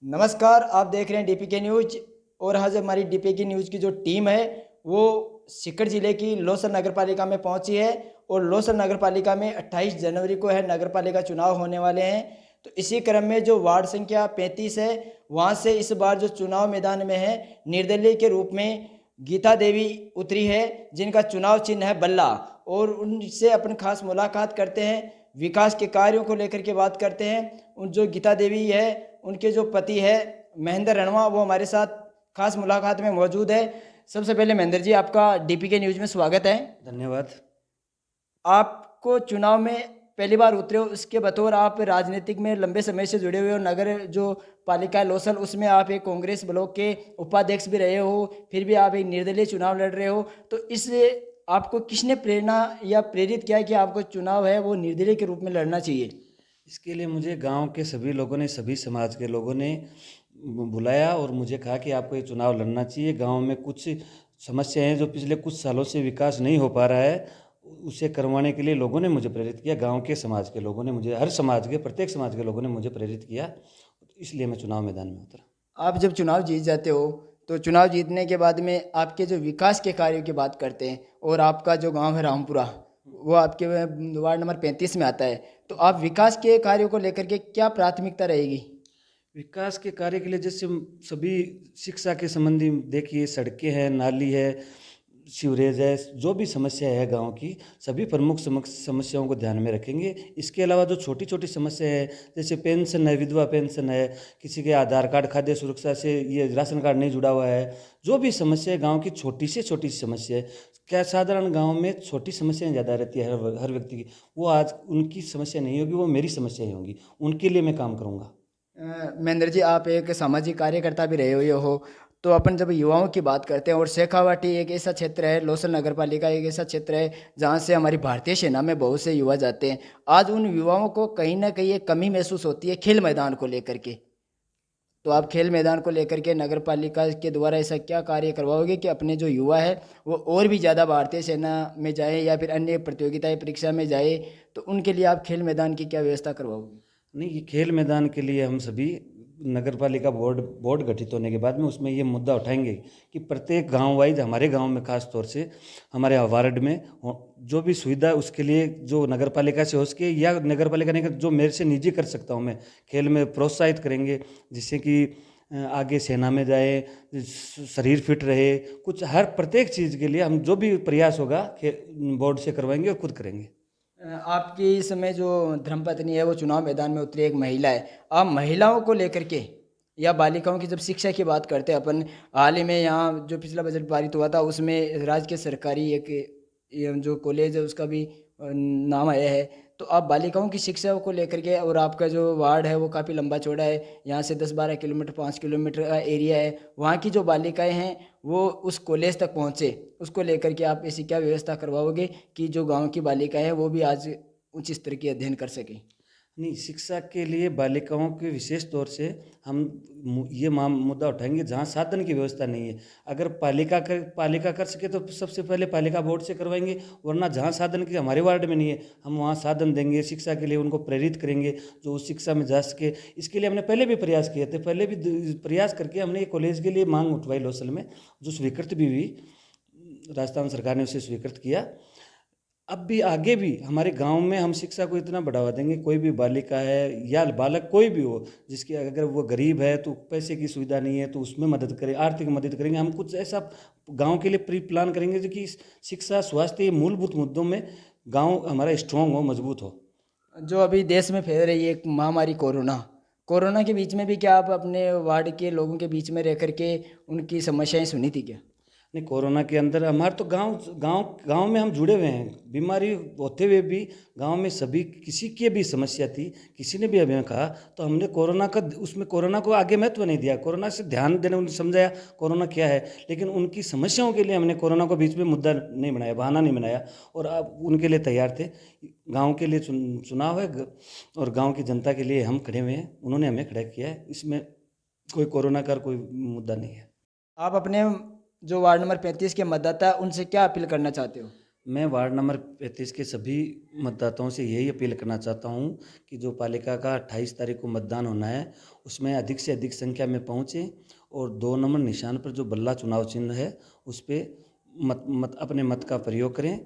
नमस्कार, आप देख रहे हैं डीपीके न्यूज। और आज हमारी डीपीके न्यूज की जो टीम है वो सीकर जिले की लोसर नगर पालिका में पहुंची है। और लोसर नगर पालिका में 28 जनवरी को है नगर पालिका चुनाव होने वाले हैं। तो इसी क्रम में जो वार्ड संख्या 35 है वहां से इस बार जो चुनाव मैदान में है निर्दलीय के रूप में गीता देवी उतरी है, जिनका चुनाव चिन्ह है बल्ला। और उनसे अपन खास मुलाकात करते हैं, विकास के कार्यों को लेकर के बात करते हैं। उन जो गीता देवी है उनके जो पति है महेंद्र रणवा, वो हमारे साथ खास मुलाकात में मौजूद है। सबसे पहले महेंद्र जी, आपका डीपीके न्यूज में स्वागत है। धन्यवाद। आपको चुनाव में पहली बार उतरे हो, उसके बतौर आप राजनीतिक में लंबे समय से जुड़े हुए हो। नगर जो पालिका है लोसल, उसमें आप एक कांग्रेस ब्लॉक के उपाध्यक्ष भी रहे हो, फिर भी आप एक निर्दलीय चुनाव लड़ रहे हो। तो इस आपको किसने प्रेरणा या प्रेरित किया कि आपको चुनाव है वो निर्दलीय के रूप में लड़ना चाहिए? इसके लिए मुझे गांव के सभी लोगों ने, सभी समाज के लोगों ने बुलाया और मुझे कहा कि आपको ये चुनाव लड़ना चाहिए। गांव में कुछ समस्याएं हैं जो पिछले कुछ सालों से विकास नहीं हो पा रहा है, उसे करवाने के लिए लोगों ने मुझे प्रेरित किया। गांव के समाज के लोगों ने मुझे, हर समाज के, प्रत्येक समाज के लोगों ने मुझे प्रेरित किया, इसलिए मैं चुनाव मैदान में उतरा। आप जब चुनाव जीत जाते हो तो चुनाव जीतने के बाद में आपके जो विकास के कार्यों की बात करते हैं, और आपका जो गांव है रामपुरा वो आपके वार्ड नंबर 35 में आता है। तो आप विकास के कार्यों को लेकर के क्या प्राथमिकता रहेगी? विकास के कार्य के लिए जैसे सभी शिक्षा के संबंधी देखिए, सड़कें हैं, नाली है, सीवरेज है, जो भी समस्या है गांव की, सभी प्रमुख समस्याओं को ध्यान में रखेंगे। इसके अलावा जो छोटी छोटी समस्या है, जैसे पेंशन है, विधवा पेंशन है, किसी के आधार कार्ड, खाद्य सुरक्षा से ये राशन कार्ड नहीं जुड़ा हुआ है, जो भी समस्या है गांव की, छोटी से छोटी समस्या है। क्या साधारण गांव में छोटी समस्याएं ज़्यादा रहती है हर व्यक्ति की, वो आज उनकी समस्या नहीं होगी, वो मेरी समस्या ही होंगी। उनके लिए मैं काम करूँगा। महेंद्र जी, आप एक सामाजिक कार्यकर्ता भी रहे हुए हो। तो अपन जब युवाओं की बात करते हैं, और शेखावाटी एक ऐसा क्षेत्र है, लोसल नगर पालिका एक ऐसा क्षेत्र है जहाँ से हमारी भारतीय सेना में बहुत से युवा जाते हैं। आज उन युवाओं को कहीं ना कहीं एक कमी महसूस होती है खेल मैदान को लेकर के। तो आप खेल मैदान को लेकर के नगर पालिका के द्वारा ऐसा क्या कार्य करवाओगे कि अपने जो युवा है वो और भी ज़्यादा भारतीय सेना में जाए या फिर अन्य प्रतियोगिताएं परीक्षा में जाए? तो उनके लिए आप खेल मैदान की क्या व्यवस्था करवाओगे? नहीं, ये खेल मैदान के लिए हम सभी नगर पालिका बोर्ड बोर्ड गठित होने के बाद में उसमें ये मुद्दा उठाएंगे कि प्रत्येक गांव वाइज, हमारे गांव में खास तौर से, हमारे वार्ड में जो भी सुविधा है उसके लिए जो नगर पालिका से हो सके, या नगर पालिका नहीं कर, जो मेरे से निजी कर सकता हूं मैं, खेल में प्रोत्साहित करेंगे, जिससे कि आगे सेना में जाए, शरीर फिट रहे, कुछ हर प्रत्येक चीज़ के लिए हम जो भी प्रयास होगा बोर्ड से करवाएंगे और खुद करेंगे। आपकी इस समय जो धर्मपत्नी है वो चुनाव मैदान में उतरी एक महिला है। आप महिलाओं को लेकर के या बालिकाओं की जब शिक्षा की बात करते हैं अपन, हाल ही में यहाँ जो पिछला बजट पारित हुआ था उसमें राज्य के सरकारी एक ये जो कॉलेज है उसका भी नाम आया है। तो आप बालिकाओं की शिक्षा को लेकर के, और आपका जो वार्ड है वो काफ़ी लंबा चौड़ा है, यहाँ से 10-12 किलोमीटर 5 किलोमीटर का एरिया है, वहाँ की जो बालिकाएं हैं वो उस कॉलेज तक पहुँचे, उसको लेकर के आप ऐसी क्या व्यवस्था करवाओगे कि जो गांव की बालिकाएं हैं वो भी आज उच्च स्तर की अध्ययन कर सकें? नहीं, शिक्षा के लिए बालिकाओं के विशेष तौर से हम ये मुद्दा उठाएंगे जहाँ साधन की व्यवस्था नहीं है। अगर पालिका कर सके तो सबसे पहले पालिका बोर्ड से करवाएंगे, वरना जहाँ साधन की हमारे वार्ड में नहीं है हम वहाँ साधन देंगे, शिक्षा के लिए उनको प्रेरित करेंगे जो उस शिक्षा में जा सके। इसके लिए हमने पहले भी प्रयास किए थे, पहले भी प्रयास करके हमने कॉलेज के लिए मांग उठवाई लोसल में, जो स्वीकृत भी हुई, राजस्थान सरकार ने उसे स्वीकृत किया। अब भी आगे भी हमारे गांव में हम शिक्षा को इतना बढ़ावा देंगे, कोई भी बालिका है या बालक कोई भी हो, जिसकी अगर वो गरीब है तो पैसे की सुविधा नहीं है तो उसमें मदद करें, आर्थिक मदद करेंगे। हम कुछ ऐसा गांव के लिए प्री प्लान करेंगे जो कि शिक्षा, स्वास्थ्य, ये मूलभूत मुद्दों में गांव हमारा स्ट्रांग हो, मजबूत हो। जो अभी देश में फैल रही है एक महामारी कोरोना, कोरोना के बीच में भी क्या आप अपने वार्ड के लोगों के बीच में रह करके उनकी समस्याएं सुनी थी क्या? नहीं, कोरोना के अंदर हमारे तो गांव गांव गांव में हम जुड़े हुए हैं। बीमारी होते हुए भी गांव में सभी, किसी की भी समस्या थी, किसी ने भी हमें कहा तो हमने कोरोना को आगे महत्व नहीं दिया, कोरोना से ध्यान देने, उन्हें समझाया कोरोना क्या है, लेकिन उनकी समस्याओं के लिए हमने कोरोना को बीच में मुद्दा नहीं बनाया, बहाना नहीं बनाया, और आप उनके लिए तैयार थे। गाँव के लिए चुनाव है और गाँव की जनता के लिए हम खड़े हुए हैं, उन्होंने हमें खड़ा किया है, इसमें कोई कोरोना का कोई मुद्दा नहीं है। आप अपने जो वार्ड नंबर 35 के मतदाता हैं, उनसे क्या अपील करना चाहते हो? मैं वार्ड नंबर 35 के सभी मतदाताओं से यही अपील करना चाहता हूँ कि जो पालिका का 28 तारीख को मतदान होना है उसमें अधिक से अधिक संख्या में पहुँचें और 2 नंबर निशान पर जो बल्ला चुनाव चिन्ह है उस पे अपने मत का प्रयोग करें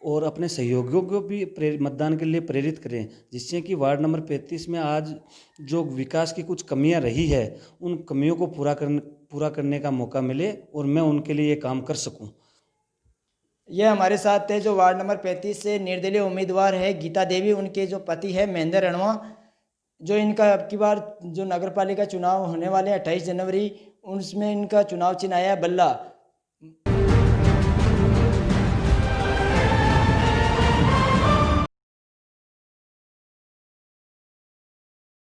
और अपने सहयोगियों को भी मतदान के लिए प्रेरित करें, जिससे कि वार्ड नंबर 35 में आज जो विकास की कुछ कमियां रही है उन कमियों को पूरा करने का मौका मिले और मैं उनके लिए ये काम कर सकूं। ये हमारे साथ थे जो वार्ड नंबर 35 से निर्दलीय उम्मीदवार है गीता देवी, उनके जो पति है महेंद्र रणवा, जो इनका अब की बार जो नगर पालिका चुनाव होने वाले हैं 28 जनवरी, उसमें इनका चुनाव चिन्ह आया है बल्ला।